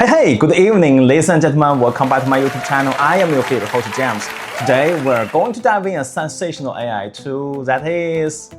Hey, good evening, ladies and gentlemen. Welcome back to my YouTube channel. I am your favorite host, James. Today, we're going to dive in a sensational AI tool that is...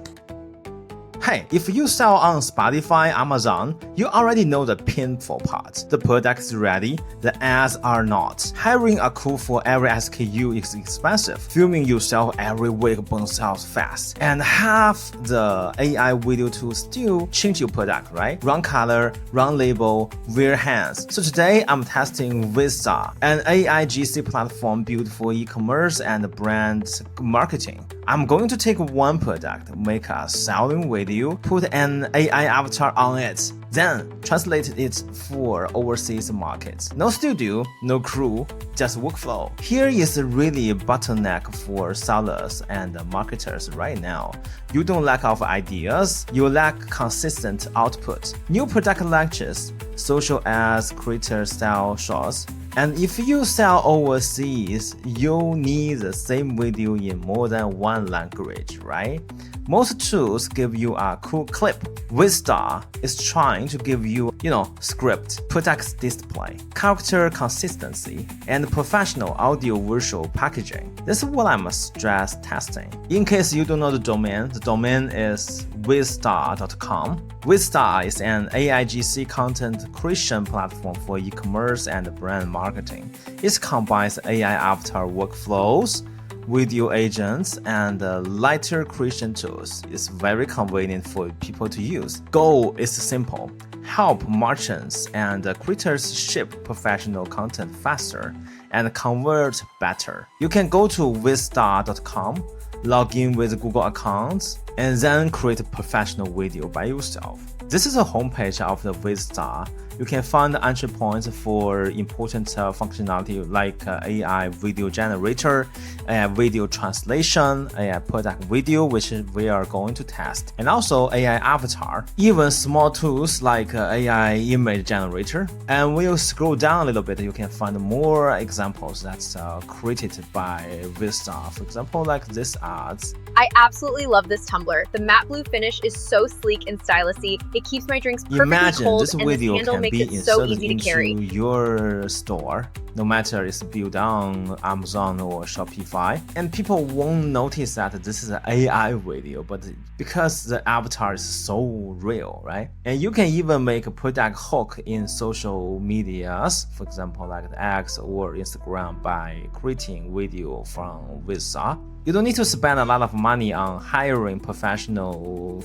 Hey, if you sell on Spotify, Amazon, you already know the painful part. The product is ready, the ads are not. Hiring a crew for every SKU is expensive. Filming yourself every week burns out fast. And half the AI video tools still change your product, right? Wrong color, wrong label, weird hands. So today, I'm testing Wizstar, an AIGC platform built for e-commerce and brand marketing. I'm going to take one product, make a selling video, put an AI avatar on it, then translate it for overseas markets. No studio, no crew, just workflow. Here is really a bottleneck for sellers and marketers right now. You don't lack of ideas, you lack consistent output. New product launches, social ads, creator style shots. And if you sell overseas, you'll need the same video in more than one language, right? Most tools give you a cool clip. Wizstar is trying to give you, script, product display, character consistency, and professional audio-visual packaging. This is what I'm stress testing. In case you don't know the domain is Wizstar.com. Wizstar is an AIGC content creation platform for e-commerce and brand marketing. It combines AI avatar workflows, video agents, and lighter creation tools. It's very convenient for people to use. Goal is simple: help merchants and creators ship professional content faster and convert better. You can go to Wizstar.com, log in with Google accounts, and then create a professional video by yourself. This is a homepage of the Wizstar. You can find entry points for important functionality like AI video generator, AI video translation, AI product video, which we are going to test, and also AI avatar, even small tools like AI image generator. And when you scroll down a little bit, you can find more examples that's created by Wizstar. For example, like this ads. I absolutely love this tumbler. The matte blue finish is so sleek and stylisty. It keeps my drinks perfectly Imagine cold, this and video this handle can makes be it so inserted easy to carry. into your store, no matter it's built on Amazon or Shopify. And people won't notice that this is an AI video, but because the avatar is so real, right? And you can even make a product hook in social medias, for example, like X or Instagram, by creating video from Wizstar. You don't need to spend a lot of money on hiring professional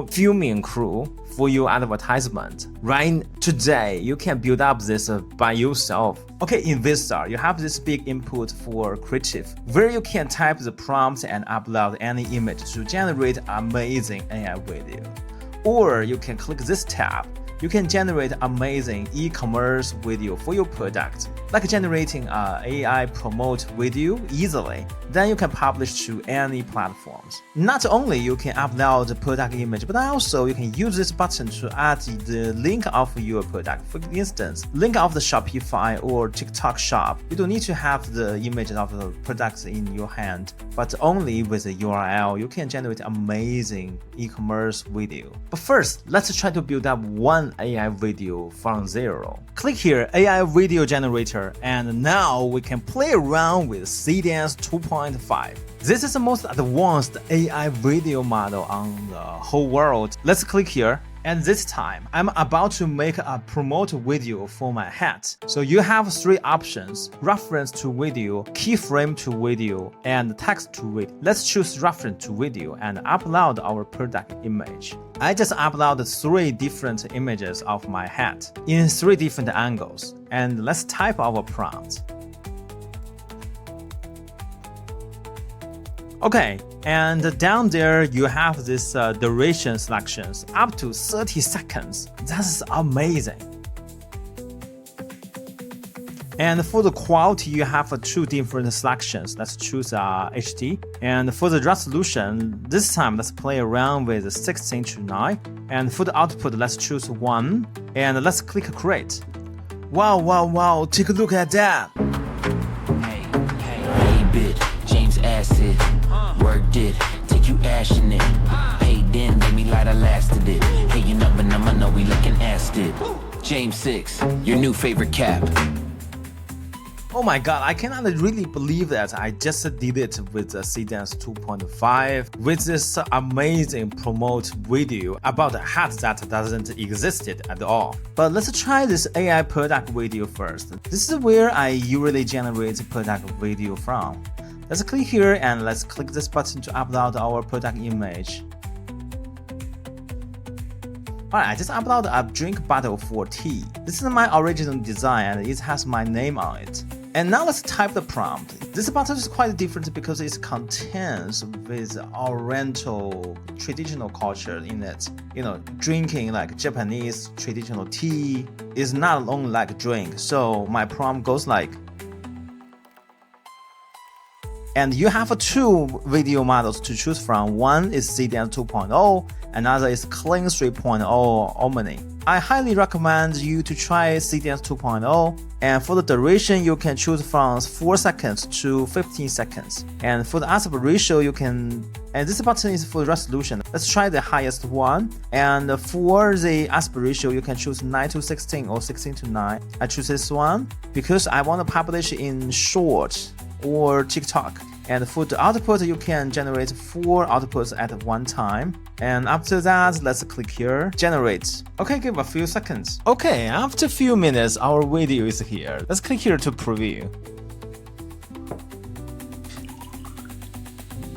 filming crew for your advertisement. Right today, you can build up this by yourself. Okay, in Wizstar, you have this big input for creative, where you can type the prompt and upload any image to generate amazing AI video. Or you can click this tab. You can generate amazing e-commerce video for your product, like generating an AI promote video easily. Then you can publish to any platforms. Not only you can upload the product image, but also you can use this button to add the link of your product. For instance, link of the Shopify or TikTok shop. You don't need to have the image of the products in your hand, but only with the URL, you can generate amazing e-commerce video. But first, let's try to build up one AI video from zero. Click here, AI video generator, and now we can play around with Seedance 2.5. This is the most advanced AI video model on the whole world. Let's click here. And this time, I'm about to make a promote video for my hat. So you have three options: reference to video, keyframe to video, and text to video. Let's choose reference to video and upload our product image. I just uploaded three different images of my hat in three different angles. And let's type our prompt. Okay, and down there you have this duration selections up to 30 seconds. That's amazing. And for the quality, you have two different selections. Let's choose HD. And for the resolution, this time let's play around with 16:9. And for the output, let's choose 1. And let's click create. Wow, take a look at that. Hey, bit, James acid, worked it, take you ashing it. Paid in, gave me light, I lasted it. Hey, you know, but I'ma know we looking at it. James 6, your new favorite cap. Oh my god, I cannot really believe that I just did it with the Seedance 2.5 with this amazing promote video about a hat that doesn't exist at all. But let's try this AI product video first. This is where I usually generate product video from. Let's click here and let's click this button to upload our product image. Alright, I just uploaded a drink bottle for tea. This is my original design and it has my name on it. And now let's type the prompt. This bottle is quite different because it contains with Oriental traditional culture in it. You know, drinking like Japanese traditional tea is not only like a drink. So my prompt goes like, and you have two video models to choose from. One is Seedance 2.0, another is Clean 3.0 Omni. I highly recommend you to try Seedance 2.0, and for the duration you can choose from 4 seconds to 15 seconds. And for the aspect ratio you can, and this button is for resolution. Let's try the highest one. And for the aspect ratio you can choose 9:16 or 16:9. I choose this one because I want to publish in short or TikTok. And for the output, you can generate 4 outputs at one time. And after that, let's click here, generate. Okay, give a few seconds. Okay, after a few minutes, our video is here. Let's click here to preview.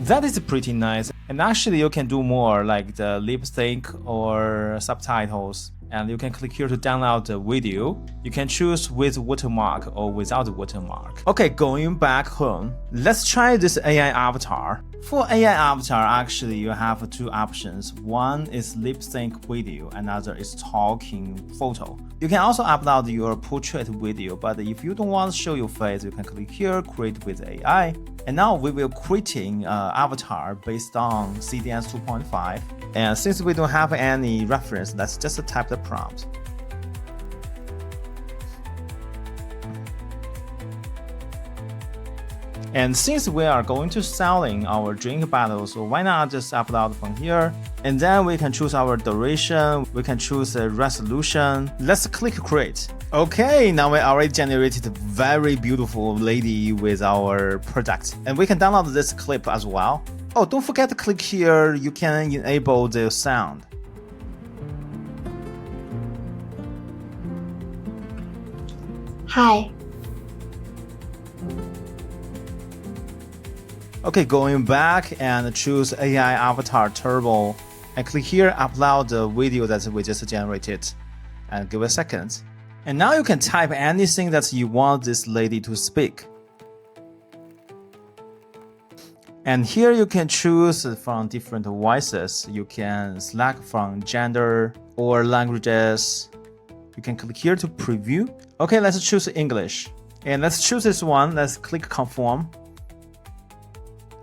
That is pretty nice. And actually, you can do more like the lip sync or subtitles. And you can click here to download the video. You can choose with watermark or without watermark. Okay, going back home, let's try this AI avatar. For AI avatar, actually, you have 2 options. One is lip sync video, another is talking photo. You can also upload your portrait video, but if you don't want to show your face, you can click here, create with AI. And now we will creating avatar based on Seedance 2.5. And since we don't have any reference, let's just type the prompt. And since we are going to selling our drink bottles, so why not just upload from here? And then we can choose our duration, we can choose a resolution. Let's click create. Okay, now we already generated a very beautiful lady with our product. And we can download this clip as well. Oh, don't forget to click here, you can enable the sound. Hi. Okay, going back and choose AI Avatar Turbo and click here, upload the video that we just generated and give it a second. And now you can type anything that you want this lady to speak. And here you can choose from different voices. You can select from gender or languages. You can click here to preview. Okay, let's choose English. And let's choose this one. Let's click conform.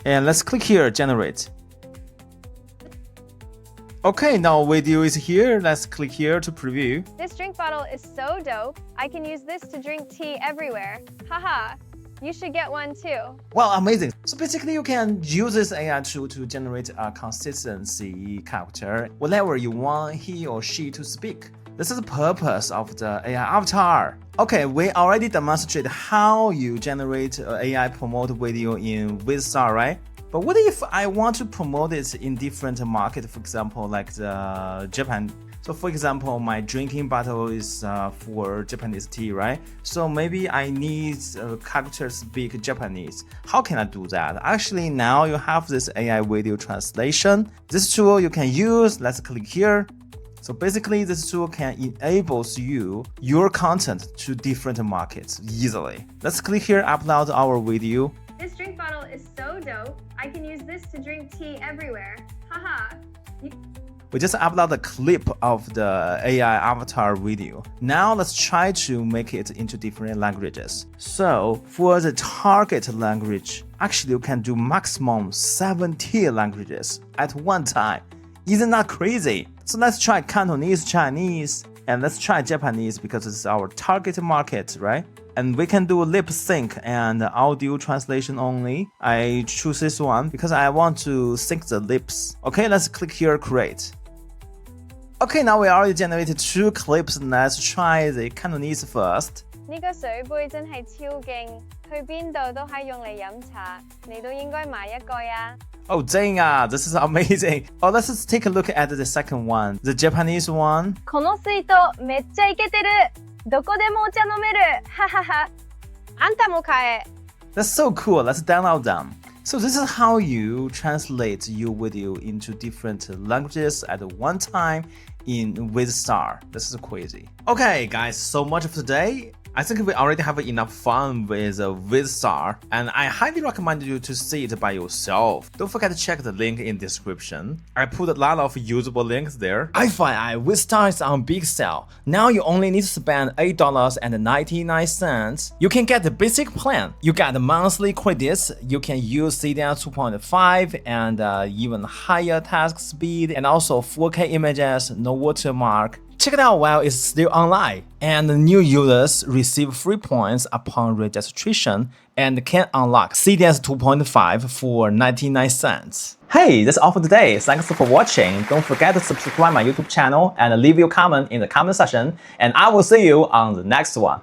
And let's click here, generate. Okay, now video is here. Let's click here to preview. This drink bottle is so dope. I can use this to drink tea everywhere. Haha, you should get one too. Wow, amazing. So basically you can use this AI tool to generate a consistency character, whatever you want he or she to speak. This is the purpose of the AI avatar. Okay, we already demonstrated how you generate AI promote video in Wizstar, right? But what if I want to promote it in different market, for example, like the Japan? So for example, my drinking bottle is for Japanese tea, right? So maybe I need character speak Japanese. How can I do that? Actually, now you have this AI video translation. This tool you can use. Let's click here. So basically, this tool can enable you your content to different markets easily. Let's click here, upload our video. This drink bottle is so dope. I can use this to drink tea everywhere. Haha. We just upload a clip of the AI avatar video. Now let's try to make it into different languages. So for the target language, actually you can do maximum 70 languages at one time. Isn't that crazy? So let's try Cantonese, Chinese, and let's try Japanese because it's our target market, right? And we can do lip sync and audio translation only. I choose this one because I want to sync the lips. Okay, let's click here, create. Okay, now we already generated 2 clips. Let's try the Cantonese first. 呢個水杯真係超勁，去邊度都係用嚟飲茶，你都應該買一個呀。Oh, dang, this is amazing. Oh, let's just take a look at the second one, the Japanese one. この水筒めっちゃイケてる。どこでもお茶飲める。ははは。あんたも買え。That's so cool. Let's download them. So this is how you translate your video into different languages at one time in Wizstar. This is crazy. Okay, guys, so much for today. I think we already have enough fun with Wizstar, and I highly recommend you to see it by yourself. Don't forget to check the link in description. I put a lot of usable links there. FYI, Wizstar is on big sale. Now you only need to spend $8.99. You can get the basic plan. You get the monthly credits. You can use Seedance 2.5 and even higher task speed, and also 4K images, no watermark. Check it out while it's still online. And new users receive free points upon registration and can unlock Seedance 2.5 for 99 cents. Hey, that's all for today. Thanks for watching. Don't forget to subscribe my YouTube channel and leave your comment in the comment section. And I will see you on the next one.